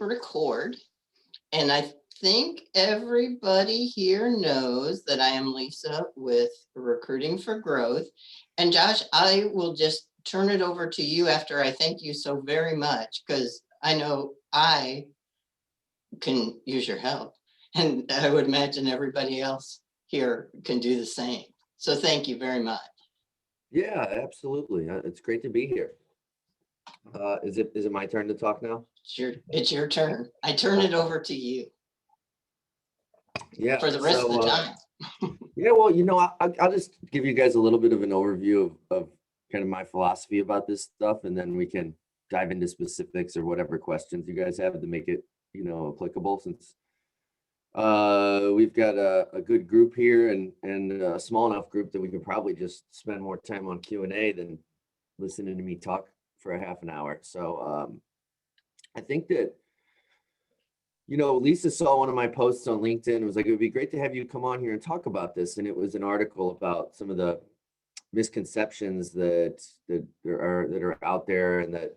record. And I think everybody here knows that I am Lisa with Recruiting for Growth. And Josh, I will just turn it over to you after I thank you so very much, because I know I can use your help. And I would imagine everybody else here can do the same. So thank you very much. Yeah, absolutely. It's great to be here. Is it my turn to talk now? It's your turn. I turn it over to you. Yeah. For the rest of the time. Yeah, well, I'll just give you guys a little bit of an overview of kind of my philosophy about this stuff, and then we can dive into specifics or whatever questions you guys have to make it, applicable, since we've got a good group here and a small enough group that we could probably just spend more time on Q&A than listening to me talk for a half an hour. So I think that, Lisa saw one of my posts on LinkedIn. It was like, it would be great to have you come on here and talk about this. And it was an article about some of the misconceptions that are out there, and that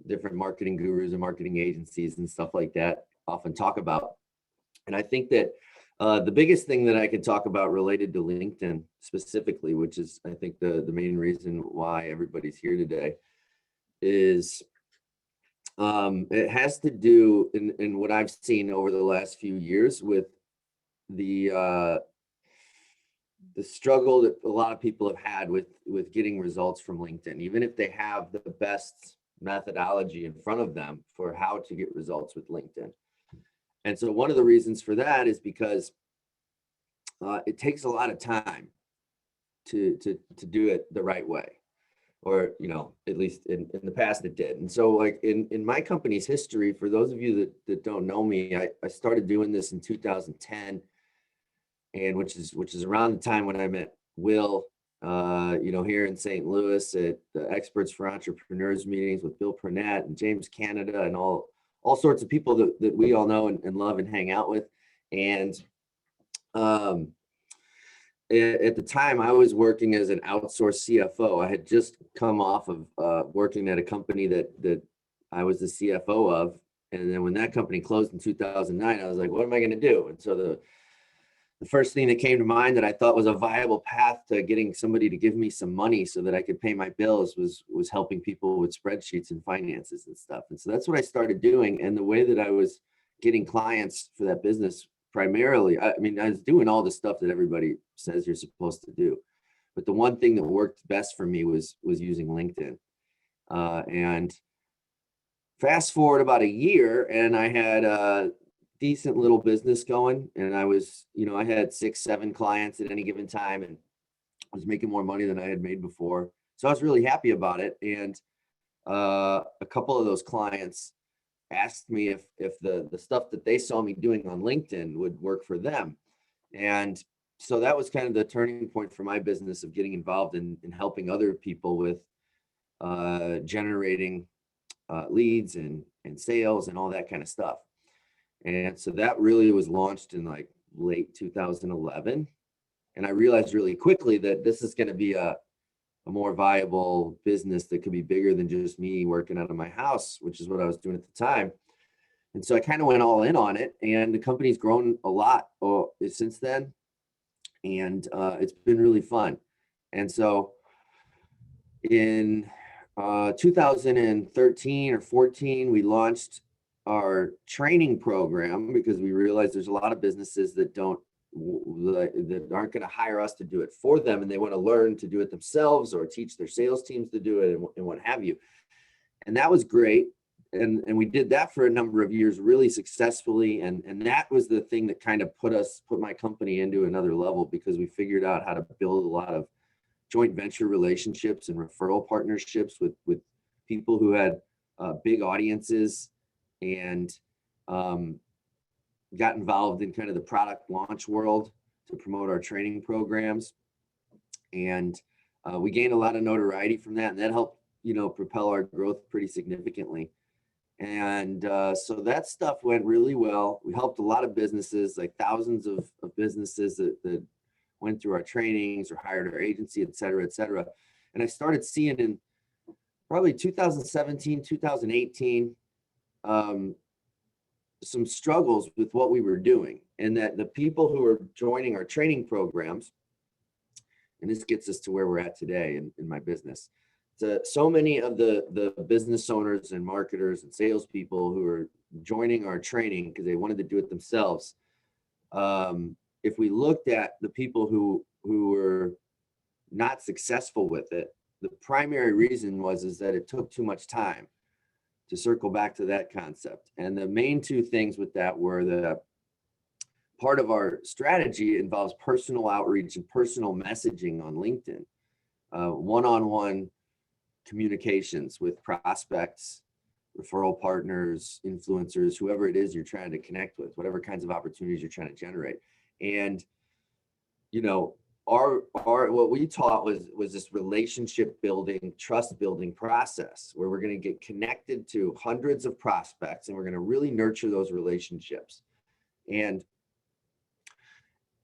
different marketing gurus and marketing agencies and stuff like that often talk about. And I think that the biggest thing that I could talk about related to LinkedIn specifically, which is, I think, the main reason why everybody's here today, is it has to do in what I've seen over the last few years with the struggle that a lot of people have had with getting results from LinkedIn, even if they have the best methodology in front of them for how to get results with LinkedIn. And so one of the reasons for that is because it takes a lot of time to do it the right way, or at least in the past it did. And so, like, in my company's history, for those of you that don't know me, I started doing this in 2010, and which is around the time when I met Will, here in St. Louis at the Experts for Entrepreneurs meetings with Bill Purnett and James Canada and all sorts of people that we all know and love and hang out with. And at the time, I was working as an outsourced CFO. I had just come off of working at a company that I was the CFO of. And then when that company closed in 2009, I was like, what am I going to do? And so the first thing that came to mind that I thought was a viable path to getting somebody to give me some money so that I could pay my bills was helping people with spreadsheets and finances and stuff. And so that's what I started doing. And the way that I was getting clients for that business, primarily, I was doing all the stuff that everybody says you're supposed to do. But the one thing that worked best for me was using LinkedIn. And fast forward about a year, and I had a decent little business going, and I was, I had 6-7 clients at any given time, and I was making more money than I had made before. So I was really happy about it. And a couple of those clients asked me if the stuff that they saw me doing on LinkedIn would work for them. And so that was kind of the turning point for my business of getting involved in helping other people with generating leads and sales and all that kind of stuff. And so that really was launched in like late 2011. And I realized really quickly that this is going to be a more viable business that could be bigger than just me working out of my house, which is what I was doing at the time. And so I kind of went all in on it, and the company's grown a lot since then. And it's been really fun. And so in 2013 or 14, we launched our training program because we realized there's a lot of businesses that aren't going to hire us to do it for them, and they want to learn to do it themselves or teach their sales teams to do it and what have you. And that was great. And we did that for a number of years really successfully. And that was the thing that kind of put my company into another level, because we figured out how to build a lot of joint venture relationships and referral partnerships with people who had big audiences, and got involved in kind of the product launch world to promote our training programs. And we gained a lot of notoriety from that, and that helped, propel our growth pretty significantly. And so that stuff went really well. We helped a lot of businesses, like thousands of businesses that went through our trainings or hired our agency, et cetera, et cetera. And I started seeing in probably 2017, 2018, some struggles with what we were doing, and that the people who are joining our training programs, and this gets us to where we're at today in my business. So many of the business owners and marketers and salespeople who are joining our training because they wanted to do it themselves. If we looked at the people who were not successful with it, the primary reason is that it took too much time, to circle back to that concept. And the main two things with that were the part of our strategy involves personal outreach and personal messaging on LinkedIn, one-on-one communications with prospects, referral partners, influencers, whoever it is you're trying to connect with, whatever kinds of opportunities you're trying to generate. And, you know, our what we taught was this relationship building, trust building process where we're going to get connected to hundreds of prospects and we're going to really nurture those relationships. And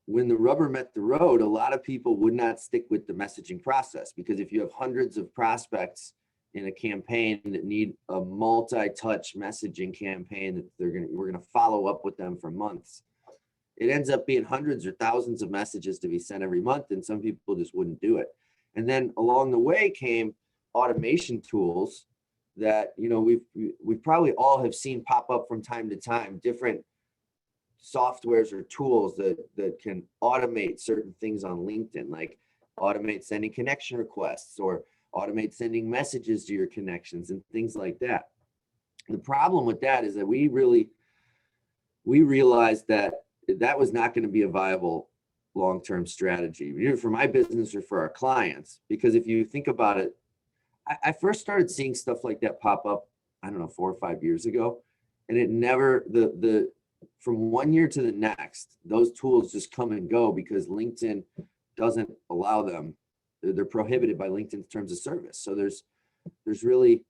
when the rubber met the road, a lot of people would not stick with the messaging process, because if you have hundreds of prospects in a campaign that need a multi-touch messaging campaign that we're going to follow up with them for months, it ends up being hundreds or thousands of messages to be sent every month, and some people just wouldn't do it. And then along the way came automation tools that, you know, we probably all have seen pop up from time to time, different softwares or tools that can automate certain things on LinkedIn, like automate sending connection requests or automate sending messages to your connections and things like that. The problem with that is that we realized that was not going to be a viable long-term strategy, either for my business or for our clients. Because if you think about it, I first started seeing stuff like that pop up, I don't know, 4 or 5 years ago, and it never, from one year to the next, those tools just come and go because LinkedIn doesn't allow them. They're prohibited by LinkedIn's terms of service. So there's really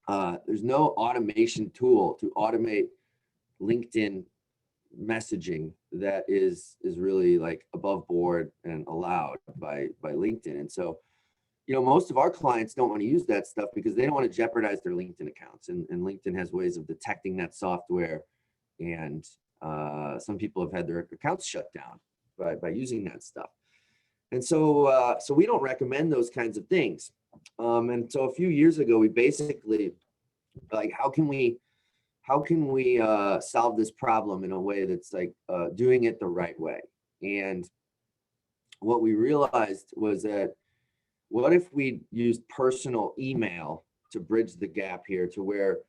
there's no automation tool to automate LinkedIn messaging that is really like above board and allowed by LinkedIn. And so, you know, most of our clients don't want to use that stuff because they don't want to jeopardize their LinkedIn accounts. And LinkedIn has ways of detecting that software. And some people have had their accounts shut down by using that stuff. And so we don't recommend those kinds of things. And so a few years ago, we basically, like, how can we solve this problem in a way that's like doing it the right way? And what we realized was that, what if we used personal email to bridge the gap here to where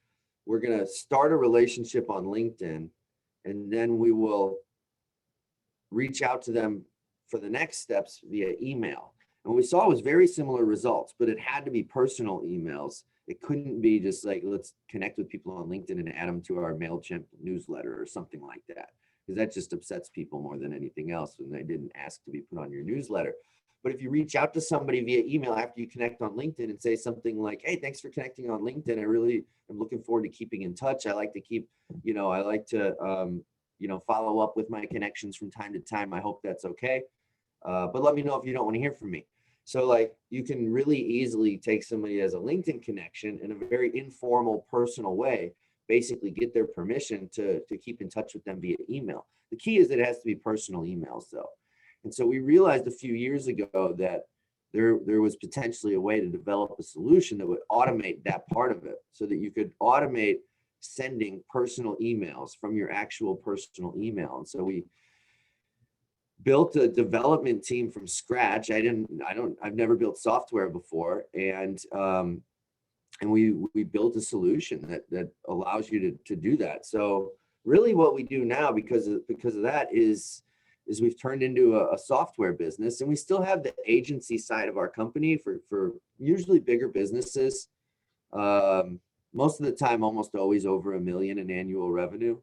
we're going to start a relationship on LinkedIn, and then we will reach out to them for the next steps via email. And what we saw was very similar results, but it had to be personal emails. It couldn't be just like, let's connect with people on LinkedIn and add them to our MailChimp newsletter or something like that, because that just upsets people more than anything else when they didn't ask to be put on your newsletter. But if you reach out to somebody via email after you connect on LinkedIn and say something like, hey, thanks for connecting on LinkedIn. I really am looking forward to keeping in touch. I like to follow up with my connections from time to time. I hope that's okay. But let me know if you don't want to hear from me. So like, you can really easily take somebody as a LinkedIn connection in a very informal, personal way, basically get their permission to keep in touch with them via email. The key is that it has to be personal emails though. And so we realized a few years ago that there was potentially a way to develop a solution that would automate that part of it, so that you could automate sending personal emails from your actual personal email. And so we built a development team from scratch. I've never built software before. And we built a solution that allows you to do that. So really what we do now, because of that, is we've turned into a software business, and we still have the agency side of our company for usually bigger businesses. Most of the time, almost always over $1 million in annual revenue,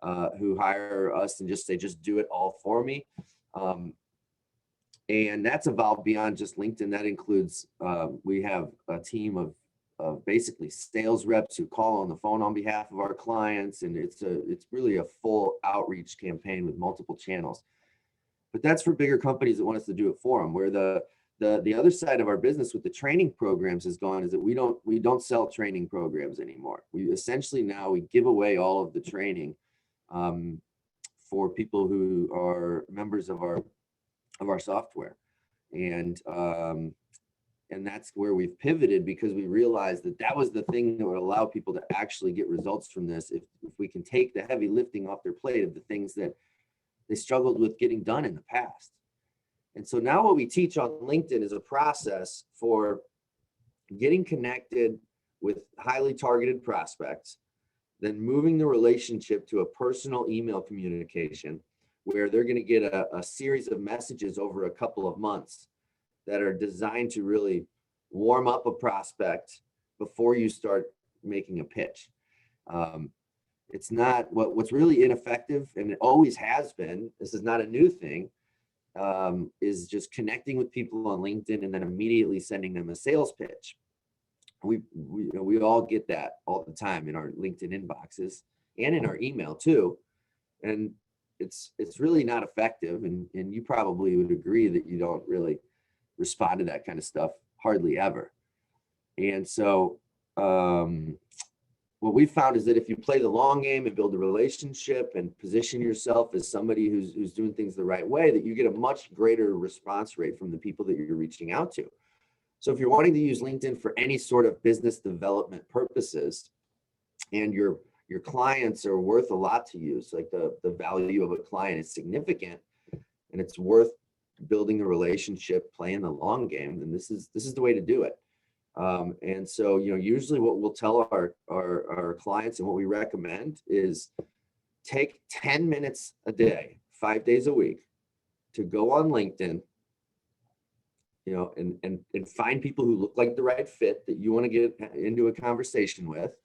who hire us and just say, just do it all for me. And that's evolved beyond just LinkedIn. That includes, we have a team of basically sales reps who call on the phone on behalf of our clients. And it's really a full outreach campaign with multiple channels. But that's for bigger companies that want us to do it for them, where the the other side of our business with the training programs has gone is that we don't sell training programs anymore. We essentially now we give away all of the training for people who are members of our software, and that's where we've pivoted, because we realized that that was the thing that would allow people to actually get results from this. If we can take the heavy lifting off their plate of the things that they struggled with getting done in the past. And so now what we teach on LinkedIn is a process for getting connected with highly targeted prospects, then moving the relationship to a personal email communication where they're going to get a series of messages over a couple of months that are designed to really warm up a prospect before you start making a pitch. It's not what's really ineffective, and it always has been, this is not a new thing, is just connecting with people on LinkedIn and then immediately sending them a sales pitch. We all get that all the time in our LinkedIn inboxes and in our email too. And it's really not effective. And you probably would agree that you don't really respond to that kind of stuff hardly ever. And so what we found is that if you play the long game and build a relationship and position yourself as somebody who's doing things the right way, that you get a much greater response rate from the people that you're reaching out to. So if you're wanting to use LinkedIn for any sort of business development purposes, and your clients are worth a lot to you, so like the value of a client is significant, and it's worth building the relationship, playing the long game, then this is the way to do it. And so, usually what we'll tell our clients and what we recommend is take 10 minutes a day, 5 days a week, to go on LinkedIn, and find people who look like the right fit that you want to get into a conversation with,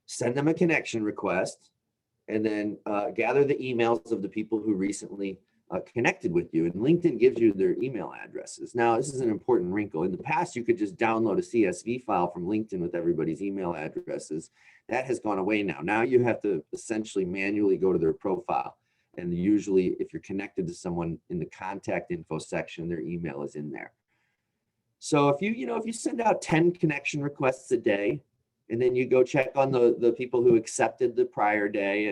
send them a connection request, and then gather the emails of the people who recently connected with you. And LinkedIn gives you their email addresses. Now, this is an important wrinkle. In the past, you could just download a CSV file from LinkedIn with everybody's email addresses. That has gone away now. Now you have to essentially manually go to their profile. And usually, if you're connected to someone, in the contact info section, their email is in there. So if you send out 10 connection requests a day, and then you go check on the people who accepted the prior day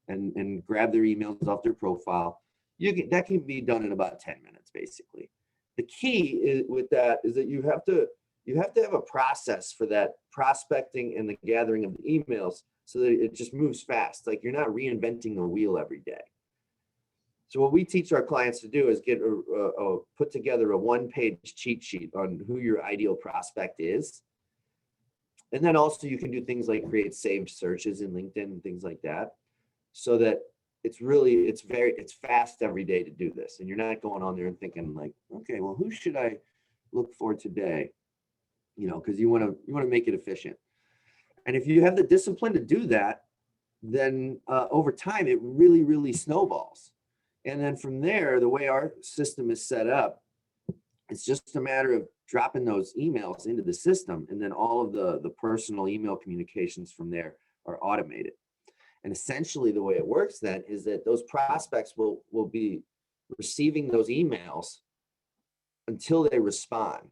and grab their emails off their profile, that can be done in about 10 minutes, basically. The key with that is that you have to have a process for that prospecting and the gathering of the emails, so that it just moves fast. Like, you're not reinventing the wheel every day. So what we teach our clients to do is put together a one-page cheat sheet on who your ideal prospect is. And then also you can do things like create saved searches in LinkedIn and things like that, so that it's fast every day to do this. And you're not going on there and thinking like, okay, well, who should I look for today? Because you want to make it efficient. And if you have the discipline to do that, then over time, it really, really snowballs. And then from there, the way our system is set up, it's just a matter of dropping those emails into the system, and then all of the personal email communications from there are automated. And essentially the way it works then is that those prospects will be receiving those emails until they respond.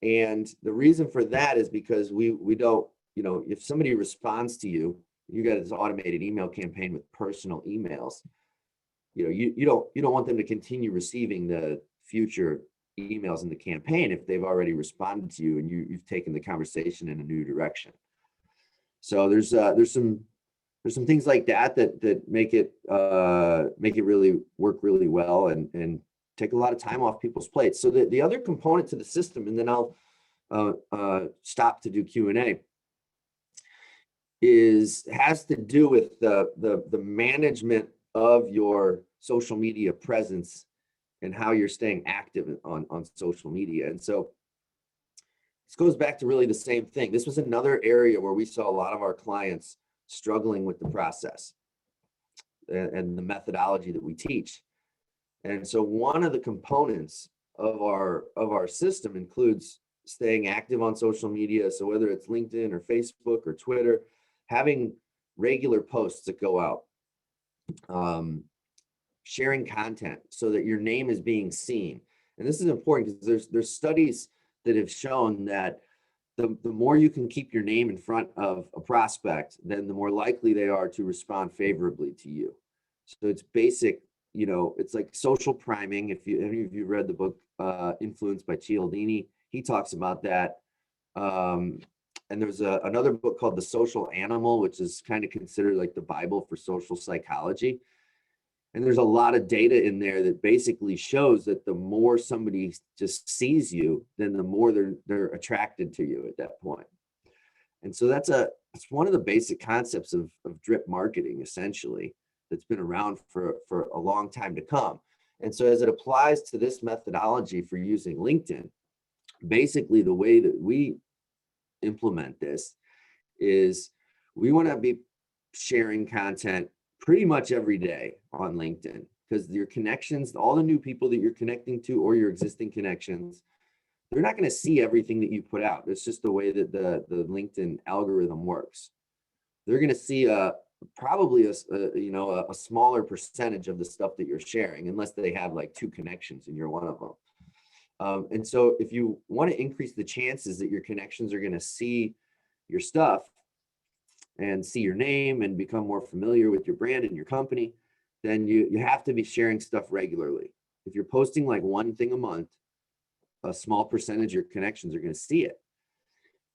And the reason for that is because we don't, if somebody responds to you, you got this automated email campaign with personal emails, you don't want them to continue receiving the future emails in the campaign if they've already responded to you and you've taken the conversation in a new direction. So there's some things like that make it really work really well and take a lot of time off people's plates. So the other component to the system, and then I'll stop to do Q&A, has to do with the management of your social media presence and how you're staying active on social media. And so this goes back to really the same thing. This was another area where we saw a lot of our clients struggling with the process and the methodology that we teach. And so one of the components of our system includes staying active on social media. So whether it's LinkedIn or Facebook or Twitter, having regular posts that go out, sharing content so that your name is being seen. And this is important because there's studies that have shown that the more you can keep your name in front of a prospect, then the more likely they are to respond favorably to you. So it's basic, it's like social priming. If any of you read the book Influence by Cialdini, he talks about that. And there's another book called The Social Animal, which is kind of considered like the Bible for social psychology. And there's a lot of data in there that basically shows that the more somebody just sees you, then the more they're attracted to you at that point. And so it's one of the basic concepts of drip marketing, essentially, that's been around for a long time to come. And so as it applies to this methodology for using LinkedIn, basically the way that we implement this is we want to be sharing content pretty much every day on LinkedIn, because your connections, all the new people that you're connecting to or your existing connections, they're not going to see everything that you put out. It's just the way that the LinkedIn algorithm works. They're going to see probably a smaller percentage of the stuff that you're sharing, unless they have like 2 connections and you're one of them. And so if you want to increase the chances that your connections are going to see your stuff and see your name and become more familiar with your brand and your company, then you have to be sharing stuff regularly. If you're posting like one thing a month, a small percentage of your connections are going to see it.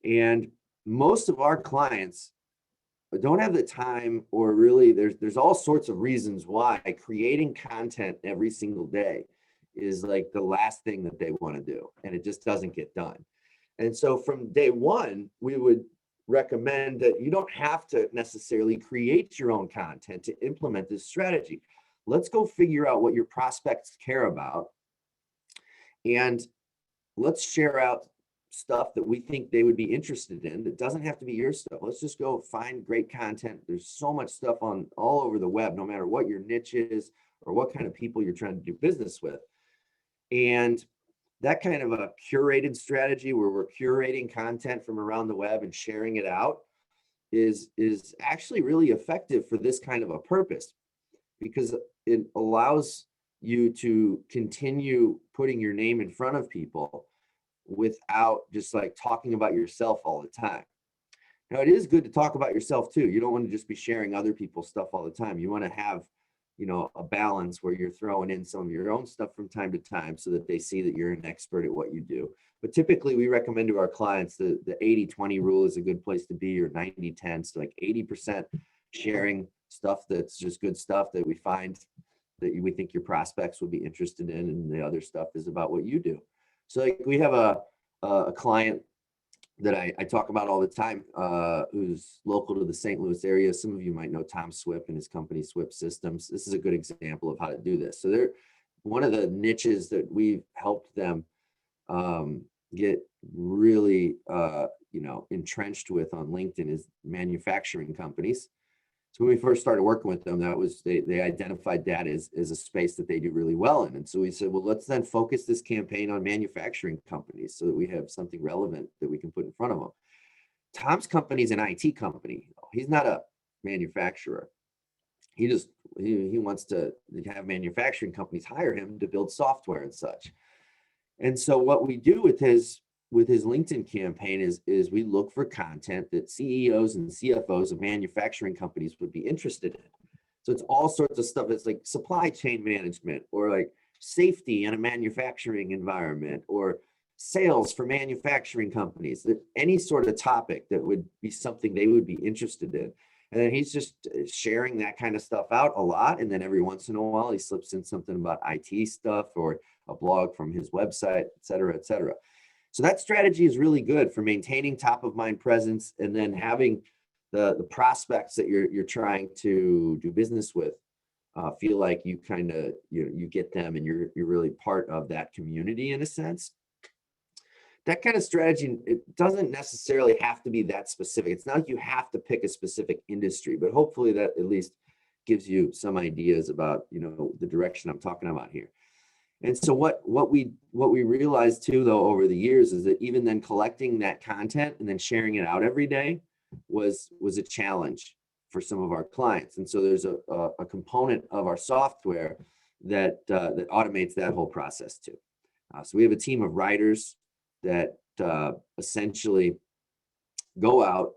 And most of our clients don't have the time, or really there's all sorts of reasons why creating content every single day is like the last thing that they want to do, and it just doesn't get done. And so from day one, we would recommend that you don't have to necessarily create your own content to implement this strategy. Let's go figure out what your prospects care about, and let's share out stuff that we think they would be interested in. That doesn't have to be your stuff. Let's just go find great content. There's so much stuff on all over the web, no matter what your niche is or what kind of people you're trying to do business with. And that kind of a curated strategy where we're curating content from around the web and sharing it out is actually really effective for this kind of a purpose, because it allows you to continue putting your name in front of people without just like talking about yourself all the time. Now, it is good to talk about yourself too. You don't want to just be sharing other people's stuff all the time. You want to have a balance where you're throwing in some of your own stuff from time to time so that they see that you're an expert at what you do. But typically we recommend to our clients the 80-20 rule is a good place to be, or 90-10. So like 80% sharing stuff that's just good stuff that we find that we think your prospects will be interested in, and the other stuff is about what you do. So like we have a client that I talk about all the time, who's local to the St. Louis area. Some of you might know Tom Swip and his company Swip Systems. This is a good example of how to do this. So they're one of the niches that we've helped them get really entrenched with on LinkedIn is manufacturing companies. So when we first started working with them, that was they identified that as a space that they do really well in. And so we said, well, let's then focus this campaign on manufacturing companies so that we have something relevant that we can put in front of them. Tom's company is an IT company. He's not a manufacturer. He wants to have manufacturing companies hire him to build software and such. And so what we do with his LinkedIn campaign is we look for content that CEOs and CFOs of manufacturing companies would be interested in. So it's all sorts of stuff. It's like supply chain management, or like safety in a manufacturing environment, or sales for manufacturing companies, that any sort of topic that would be something they would be interested in. And then he's just sharing that kind of stuff out a lot. And then every once in a while, he slips in something about IT stuff or a blog from his website, et cetera, et cetera. So that strategy is really good for maintaining top of mind presence, and then having the prospects that you're trying to do business with feel like you kind of you get them, and you're really part of that community in a sense. That kind of strategy, it doesn't necessarily have to be that specific. It's not like you have to pick a specific industry, but hopefully that at least gives you some ideas about the direction I'm talking about here. And so what we realized too, though, over the years, is that even then collecting that content and then sharing it out every day was a challenge for some of our clients. And so there's a component of our software that automates that whole process too. So we have a team of writers that essentially go out,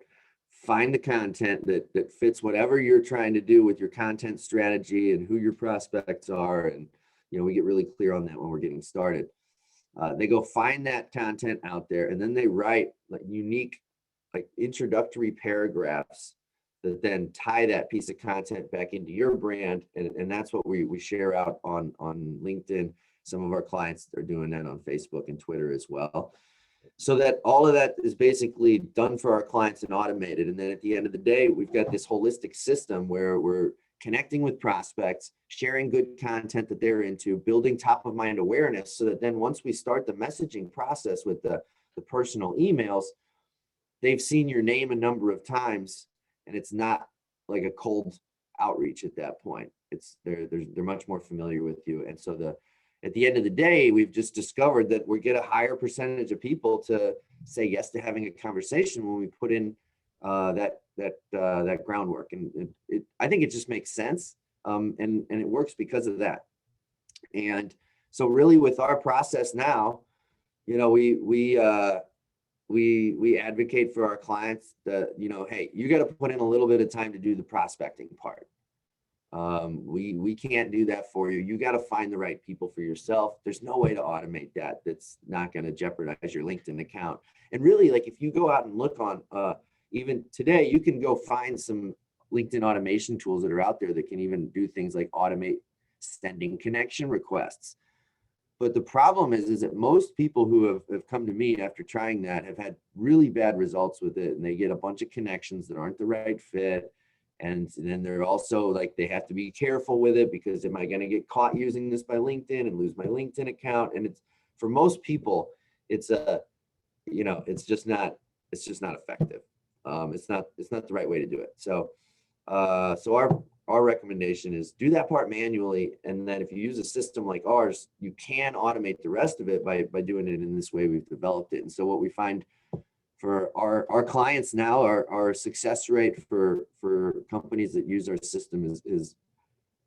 find the content that fits whatever you're trying to do with your content strategy and who your prospects are. And, we get really clear on that when we're getting started. They go find that content out there, and then they write like unique, like introductory paragraphs that then tie that piece of content back into your brand. And that's what we share out on LinkedIn. Some of our clients are doing that on Facebook and Twitter as well. So that all of that is basically done for our clients and automated. And then at the end of the day, we've got this holistic system where we're connecting with prospects, sharing good content that they're into, building top of mind awareness, so that then once we start the messaging process with the personal emails, they've seen your name a number of times, and it's not like a cold outreach at that point. It's they're much more familiar with you. And so at the end of the day, we've just discovered that we get a higher percentage of people to say yes to having a conversation when we put in that groundwork. And I think it just makes sense, and it works because of that. And so really with our process now, we advocate for our clients that, hey, you got to put in a little bit of time to do the prospecting part. We can't do that for you. You got to find the right people for yourself. There's no way to automate that. That's not going to jeopardize your LinkedIn account. And really, like if you go out and look on, even today, you can go find some LinkedIn automation tools that are out there that can even do things like automate sending connection requests. But the problem is that most people who have come to me after trying that have had really bad results with it. And they get a bunch of connections that aren't the right fit. And then they're also like, they have to be careful with it because am I going to get caught using this by LinkedIn and lose my LinkedIn account? And it's, for most people, it's just not effective. It's not the right way to do it. So our recommendation is do that part manually. And then if you use a system like ours, you can automate the rest of it by doing it in this way we've developed it. And so what we find for our clients now, our success rate for companies that use our system is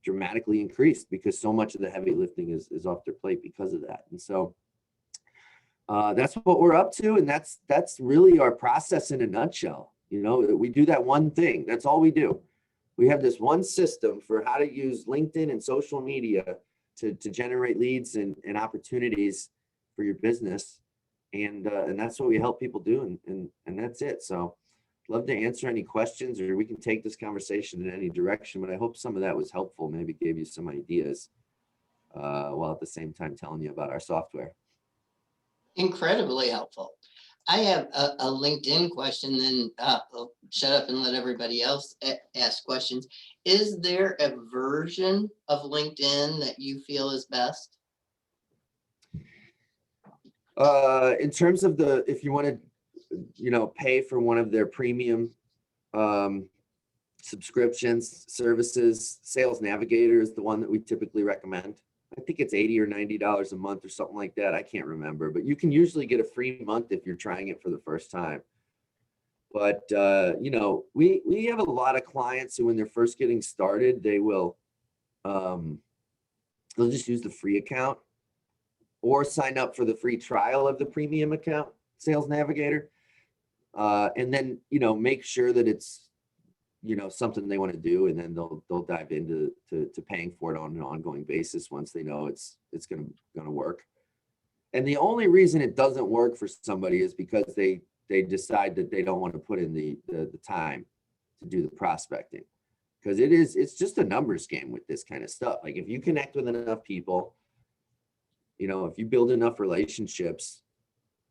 dramatically increased because so much of the heavy lifting is off their plate because of that. And so that's what we're up to. And that's really our process in a nutshell. We do that one thing. That's all we do. We have this one system for how to use LinkedIn and social media to generate leads and opportunities for your business. And that's what we help people do. And that's it. So love to answer any questions, or we can take this conversation in any direction, but I hope some of that was helpful, maybe gave you some ideas while at the same time telling you about our software. Incredibly helpful. I have a LinkedIn question, then I'll shut up and let everybody else ask questions. Is there a version of LinkedIn that you feel is best? In terms of if you want to, pay for one of their premium subscriptions, services, Sales Navigator is the one that we typically recommend. I think it's $80 or $90 a month or something like that. I can't remember, but you can usually get a free month if you're trying it for the first time. But, we have a lot of clients who, when they're first getting started, they'll just use the free account or sign up for the free trial of the premium account, Sales Navigator. And then, make sure that it's, something they want to do, and then they'll dive into paying for it on an ongoing basis once they know it's going to work. And the only reason it doesn't work for somebody is because they decide that they don't want to put in the time to do the prospecting, because it's just a numbers game with this kind of stuff. Like if you connect with enough people, if you build enough relationships,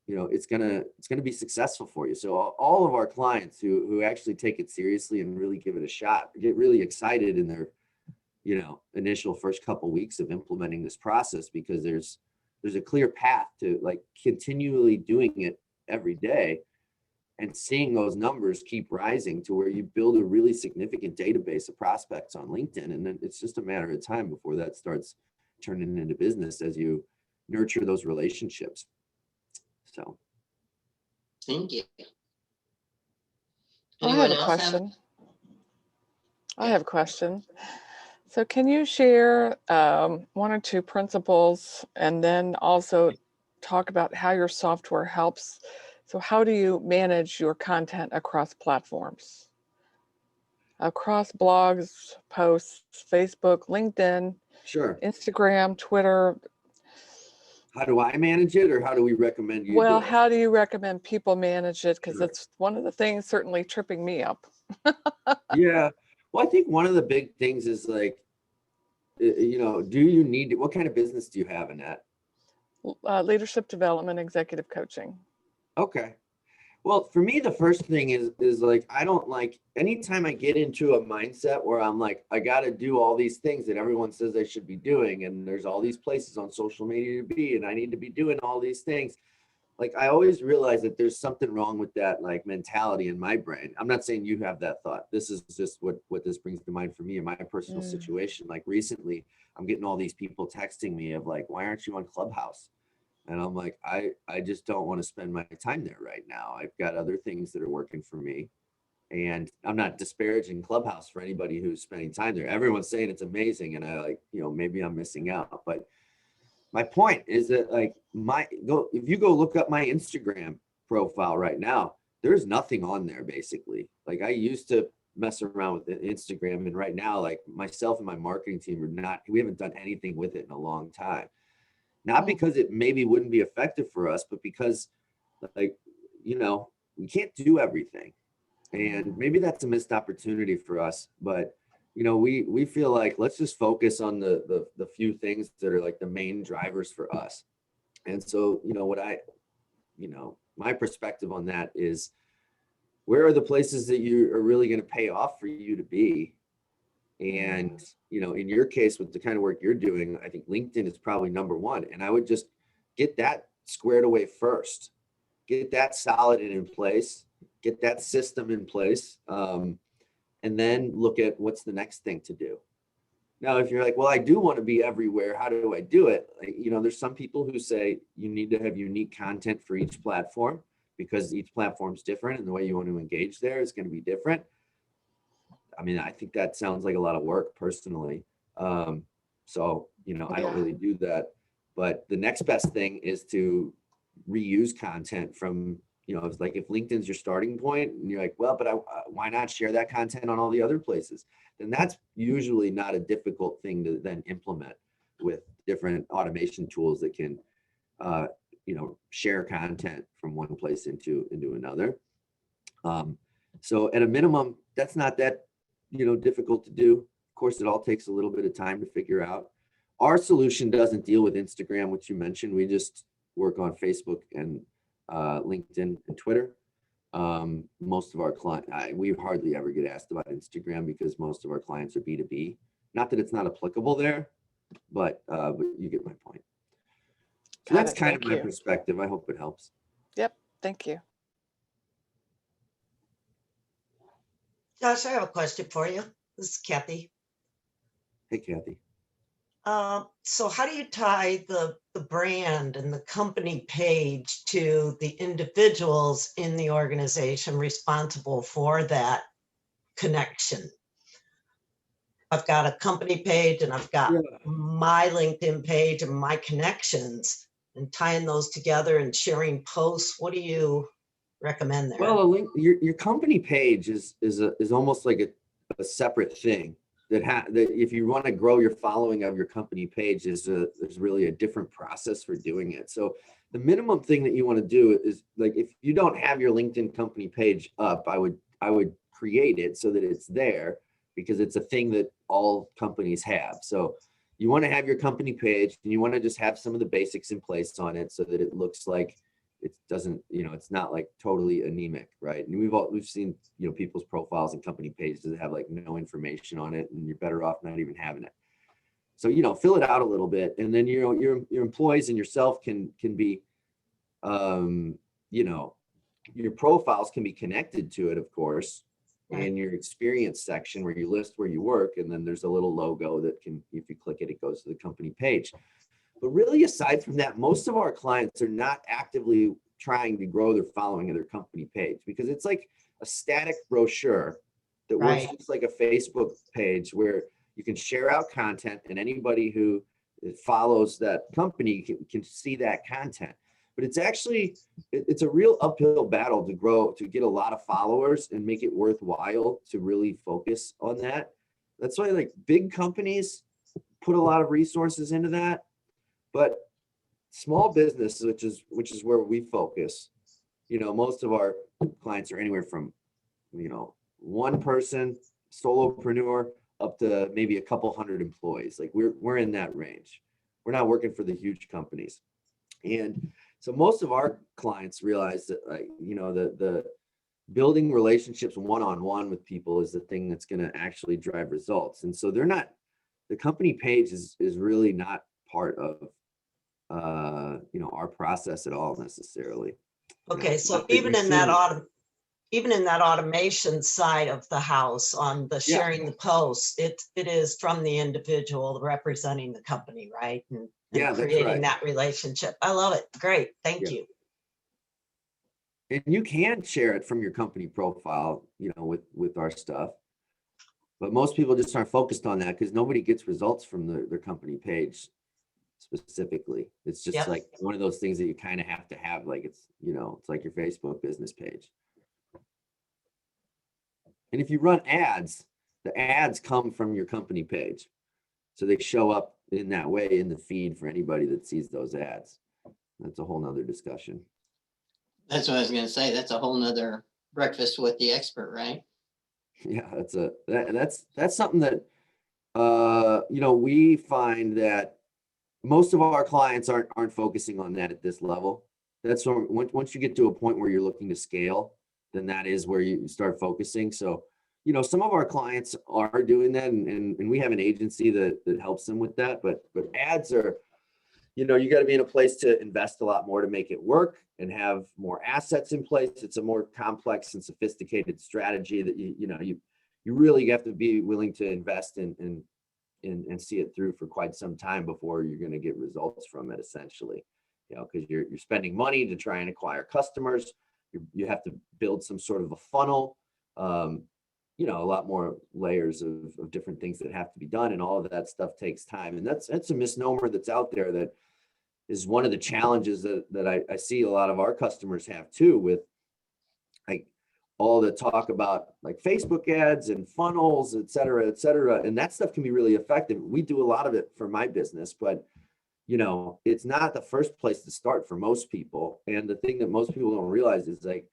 it's gonna be successful for you. So all of our clients who actually take it seriously and really give it a shot get really excited in their initial first couple weeks of implementing this process, because there's a clear path to like continually doing it every day and seeing those numbers keep rising to where you build a really significant database of prospects on LinkedIn. And then it's just a matter of time before that starts turning into business as you nurture those relationships. So, thank you. I have a question. I have a question. So can you share one or two principles, and then also talk about how your software helps. So how do you manage your content across platforms? Across blogs, posts, Facebook, LinkedIn, Sure. Instagram, Twitter. How do I manage it, or how do we recommend you Well, do it? how do you recommend people manage it? Because Sure. it's one of the things certainly tripping me up. Yeah. Well, I think one of the big things is like, you know, do you need, what kind of business do you have in that? Leadership development, executive coaching. Okay. Well, for me, the first thing is like, I don't like, anytime I get into a mindset where I'm like, I got to do all these things that everyone says I should be doing, and there's all these places on social media to be, and I need to be doing all these things. Like, I always realize that there's something wrong with that like mentality in my brain. I'm not saying you have that thought. This is just what this brings to mind for me in my personal situation. Like recently, I'm getting all these people texting me of like, why aren't you on Clubhouse? And I'm like, I just don't want to spend my time there right now. I've got other things that are working for me. And I'm not disparaging Clubhouse for anybody who's spending time there. Everyone's saying it's amazing. And I like, you know, maybe I'm missing out. But my point is that like if you go look up my Instagram profile right now, there's nothing on there basically. Like I used to mess around with Instagram, and right now, like myself and my marketing team we haven't done anything with it in a long time. Not because it maybe wouldn't be effective for us, but because like, you know, we can't do everything. And maybe that's a missed opportunity for us. But, you know, we feel like let's just focus on the few things that are like the main drivers for us. And so, you know, my perspective on that is, where are the places that you are really going to pay off for you to be? And, you know, in your case, with the kind of work you're doing, I think LinkedIn is probably number one. And I would just get that squared away first, get that solid and in place, get that system in place, and then look at what's the next thing to do. Now, if you're like, well, I do want to be everywhere, how do I do it? Like, you know, there's some people who say you need to have unique content for each platform because each platform is different and the way you want to engage there is going to be different. I mean, I think that sounds like a lot of work personally. So, you know, I don't really do that. But the next best thing is to reuse content from, you know, it's like if LinkedIn's your starting point and you're like, well, but why not share that content on all the other places? Then that's usually not a difficult thing to then implement with different automation tools that can, you know, share content from one place into another. So at a minimum, that's not that, you know, difficult to do. Of course, it all takes a little bit of time to figure out. Our solution doesn't deal with Instagram, which you mentioned. We just work on Facebook and LinkedIn and Twitter. Most of our clients, we hardly ever get asked about Instagram because most of our clients are B2B. Not that it's not applicable there, but you get my point. So that's kind of my perspective. I hope it helps. Yep. Thank you. Josh, I have a question for you. This is Kathy. Hey, Kathy. So how do you tie the brand and the company page to the individuals in the organization responsible for that connection? I've got a company page and I've got my LinkedIn page and my connections, and tying those together and sharing posts. What do you recommend there? Well, your company page is almost like a separate thing that if you want to grow your following of your company page, there's really a different process for doing it. So the minimum thing that you want to do is, like, if you don't have your LinkedIn company page up, I would create it so that it's there, because it's a thing that all companies have. So you want to have your company page and you want to just have some of the basics in place on it so that it looks like it doesn't, you know, it's not like totally anemic, right? And we've seen, you know, people's profiles and company pages that have like no information on it, and you're better off not even having it. So, you know, fill it out a little bit, and then, you know, your employees and yourself can be, you know, your profiles can be connected to it, of course, and your experience section where you list where you work, and then there's a little logo that can, if you click it, it goes to the company page. But really, aside from that, most of our clients are not actively trying to grow their following of their company page, because it's like a static brochure that works just like a Facebook page where you can share out content, and anybody who follows that company can see that content. but it's actually, it's a real uphill battle to grow, to get a lot of followers and make it worthwhile to really focus on that. That's why like big companies put a lot of resources into that, but small business, which is where we focus, you know, most of our clients are anywhere from, you know, one person, solopreneur, up to maybe a couple hundred employees. Like we're in that range. We're not working for the huge companies. And so most of our clients realize that, like, you know, the building relationships one-on-one with people is the thing that's going to actually drive results. And so they're not, the company page is really not part of, you know, our process at all necessarily. You know, Okay, it's so not that even you in that shouldn't- even in that automation side of the house on the Yeah. sharing the posts, it is from the individual representing the company, right? And Yeah, that's creating right. that relationship. I love it. Great. Thank Yeah. you. And you can share it from your company profile, you know, with our stuff. But most people just aren't focused on that because nobody gets results from their company page specifically. It's just Yep. like one of those things that you kind of have to have, like it's, you know, it's like your Facebook business page. And if you run ads, the ads come from your company page. So they show up in that way in the feed for anybody that sees those ads. That's a whole nother discussion. That's what I was gonna say. That's a whole nother breakfast with the expert, right? Yeah, that's something that you know, we find that most of our clients aren't focusing on that at this level. That's when once you get to a point where you're looking to scale, then that is where you start focusing. So, you know, some of our clients are doing that, and we have an agency that helps them with that. But ads are, you know, you got to be in a place to invest a lot more to make it work and have more assets in place. It's a more complex and sophisticated strategy that you know you really have to be willing to invest in and see it through for quite some time before you're going to get results from it, essentially. You know, because you're spending money to try and acquire customers. You have to build some sort of a funnel. You know, a lot more layers of different things that have to be done, and all of that stuff takes time. And that's a misnomer that's out there that is one of the challenges that I see a lot of our customers have too, with like all the talk about like Facebook ads and funnels, et cetera, et cetera. And that stuff can be really effective. We do a lot of it for my business, but you know, it's not the first place to start for most people. And the thing that most people don't realize is like,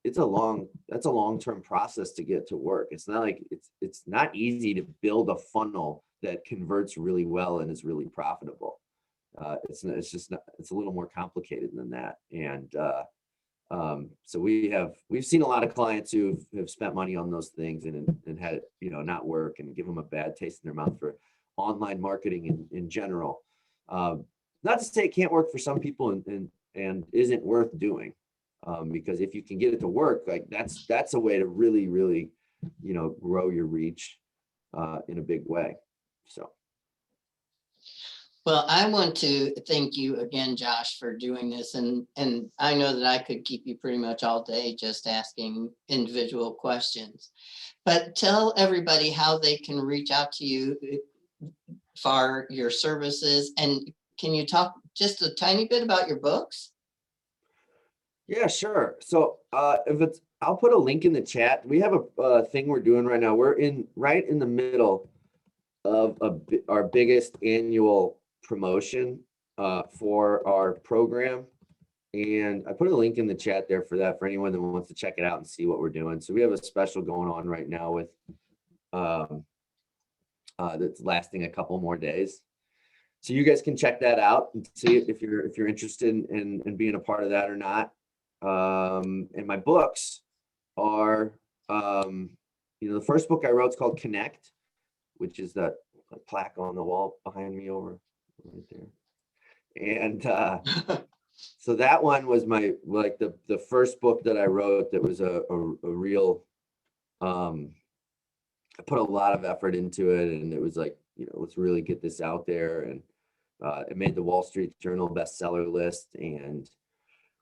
that's a long-term process to get to work. It's not like it's not easy to build a funnel that converts really well and is really profitable. It's just not, it's a little more complicated than that. And so we've seen a lot of clients who have spent money on those things and had it, you know, not work and give them a bad taste in their mouth for online marketing in general. Not to say it can't work for some people and isn't worth doing. Because if you can get it to work, like that's a way to really, you know, grow your reach in a big way. So. Well, I want to thank you again, Josh, for doing this. And I know that I could keep you pretty much all day just asking individual questions. But tell everybody how they can reach out to you for your services. And can you talk just a tiny bit about your books? Yeah, sure. So I'll put a link in the chat. We have a thing we're doing right now. We're right in the middle of our biggest annual promotion for our program. And I put a link in the chat there for that, for anyone that wants to check it out and see what we're doing. So we have a special going on right now with that's lasting a couple more days. So you guys can check that out and see if you're interested in being a part of that or not. And my books are, you know, the first book I wrote is called Connect, which is that plaque on the wall behind me over right there. And so that one was my, like the first book that I wrote that was a real, I put a lot of effort into it, and it was like, you know, let's really get this out there. And it made the Wall Street Journal bestseller list, and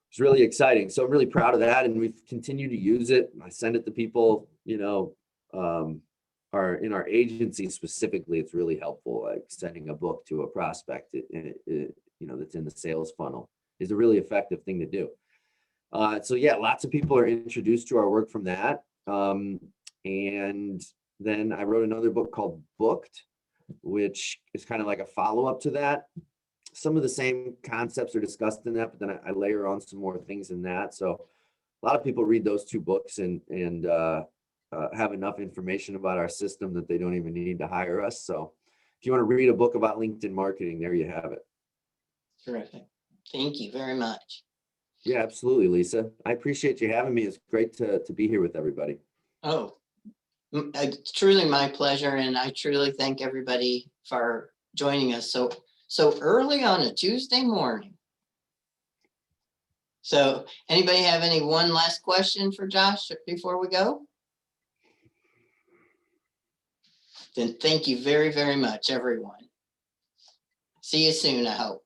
it's really exciting. So I'm really proud of that, and we've continued to use it. I send it to people, you know, in our agency specifically. It's really helpful, like sending a book to a prospect, you know, that's in the sales funnel. is a really effective thing to do. So yeah, lots of people are introduced to our work from that. And then I wrote another book called Booked, which is kind of like a follow-up to that. Some of the same concepts are discussed in that, but then I layer on some more things in that. So a lot of people read those two books and have enough information about our system that they don't even need to hire us. So if you want to read a book about LinkedIn marketing, there you have it. Terrific. Thank you very much. Yeah, absolutely, Lisa. I appreciate you having me. It's great to be here with everybody. Oh, it's truly my pleasure, and I truly thank everybody for joining us so early on a Tuesday morning. So anybody have any one last question for Josh before we go? Then thank you very, very much, everyone. See you soon, I hope.